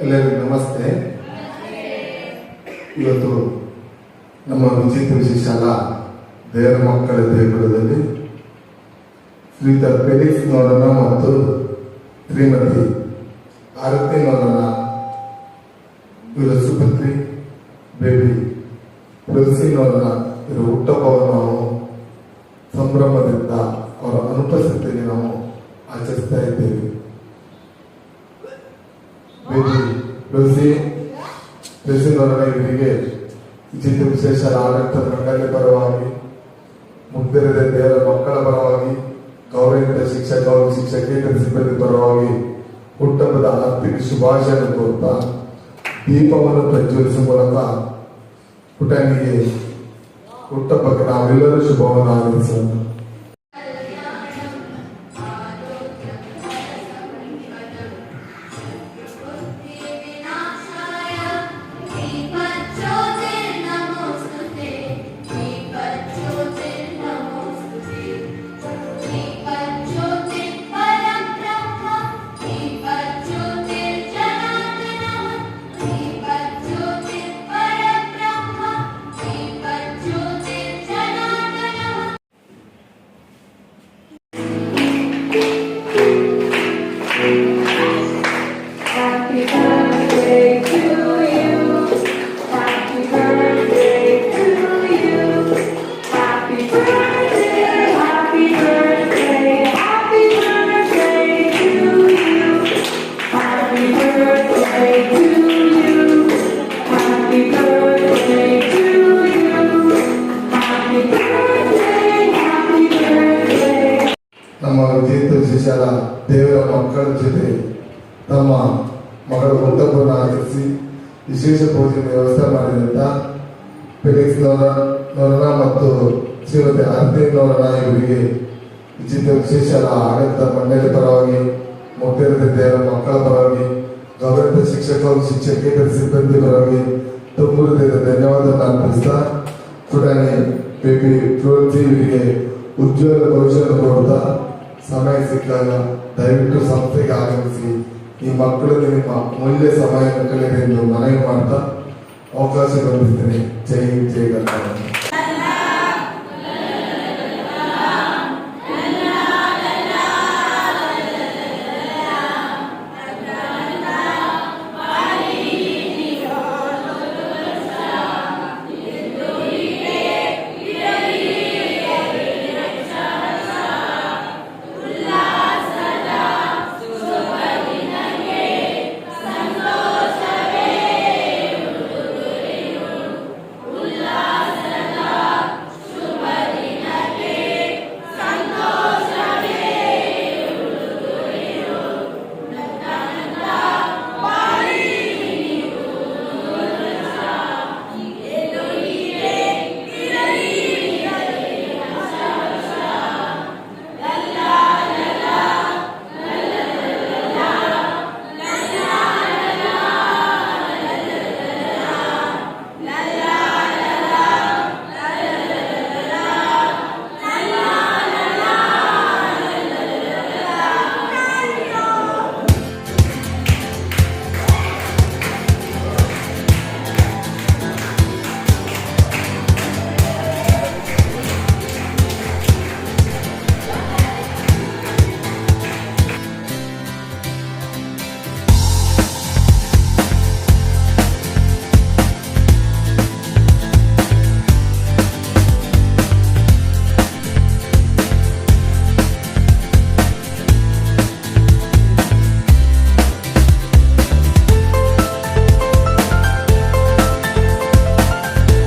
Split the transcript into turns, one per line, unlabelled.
ಎಲ್ಲರಿಗೂ ನಮಸ್ತೆ. ಇವತ್ತು ನಮ್ಮ ವಿಚಿತ್ರ ವಿಶೇಷಾಲ ದೇವರ ಮಕ್ಕಳ ದೇಗುಲದಲ್ಲಿ ಶ್ರೀಯುತ ಫೆಲಿಕ್ಸ್ ನೋರನ ಮತ್ತು ಶ್ರೀಮತಿ ಆರತಿ ನೋರನ ಇವರ ಸುಪುತ್ರಿ ಬೇಬಿ ತುಳಸಿ ನೋರನ ಇವರ ಹುಟ್ಟಹಬ್ಬವನ್ನು ನಾವು ಸಂಭ್ರಮದಿಂದ ಅವರ ಅನುಪಸ್ಥಿತಿಯಲ್ಲಿ ನಾವು ಆಚರಿಸ್ತಾ ಇದ್ದೇವೆ. ತುಳಸಿ ನೋರನ ಇವರಿಗೆ ವಿಚಿತ್ರ ವಿಶೇಷ ಆಡಳಿತ ಮಂಡಳಿ ಪರವಾಗಿ, ಮುಗ್ಧರಿದ ದೇವರ ಮಕ್ಕಳ ಪರವಾಗಿ, ಗೌರವಿತ ಶಿಕ್ಷಕ ಹಾಗೂ ಶಿಕ್ಷಕೇತರ ಸಿಬ್ಬಂದಿ ಪರವಾಗಿ ಹುಟ್ಟಹಬ್ಬದ ಆರ್ಥಿಕ ಶುಭಾಶಯ ಕೋರ್ತಾ ದೀಪವನ್ನು ಪ್ರಜ್ವಲಿಸುವ ಮೂಲಕ ಪುಟನಿಗೆ ಹುಟ್ಟಹಬ್ಬಕ್ಕೆ ನಾವೆಲ್ಲರೂ ಶುಭವನ್ನು ಆನಂದಿಸೋಣ. ನಮ್ಮ ವಿಜೇತ ವಿಶೇಷಾಲ ದೇವರ ಮಕ್ಕಳ ಜೊತೆ ತಮ್ಮ ಮಗಳ ಹುಟ್ಟಹಬ್ಬವನ್ನು ಆಚರಿಸಿ ವಿಶೇಷ ಭೋಜನ ವ್ಯವಸ್ಥೆ ಮಾಡಿದಂತ ಫೆಲಿಕ್ಸ್ ನೋರನ ಮತ್ತು ಶ್ರೀಮತಿ ಆರತಿ ನೋರನ ಇವರಿಗೆ ವಿಚಿತ್ರ ವಿಶೇಷಾಲ ಆಡಳಿತ ಮಂಡಳಿ ಪರವಾಗಿ, ಮುಗ್ಧರಿದ ದೇವರ ಮಕ್ಕಳ ಪರವಾಗಿ, ಗೌರವಿತ ಶಿಕ್ಷಕ ಹಾಗೂ ಶಿಕ್ಷಕೇತರ ಸಿಬ್ಬಂದಿ ಪರವಾಗಿ ತುಂಬ ಹೃದಯದ ಧನ್ಯವಾದವನ್ನು ಅರ್ಪಿಸ್ತಾ ಪುಟಾಣಿ ಬೇಬಿ ತುಳಸಿ ಇವರಿಗೆ ಉಜ್ವಲ ಭವಿಷ್ಯವನ್ನು ಕೊಡ್ತಾ ಸಮಯ ಸಿಕ್ಕಾಗ ದಯವಿಟ್ಟು ಸಂಸ್ಥೆಗೆ ಆಗಮಿಸಿ ಈ ಮಕ್ಕಳಿಗೆ ನಿಮ್ಮ ಮೂಲ್ಯ ಸಮಯ ಕಳೆದ ಎಂದು ಮನವಿ ಮಾಡ್ತಾ ಅವಕಾಶ ಕಲ್ಪಿಸ್ತೇನೆ. ಜೈ ಗಂಗಾಧರ.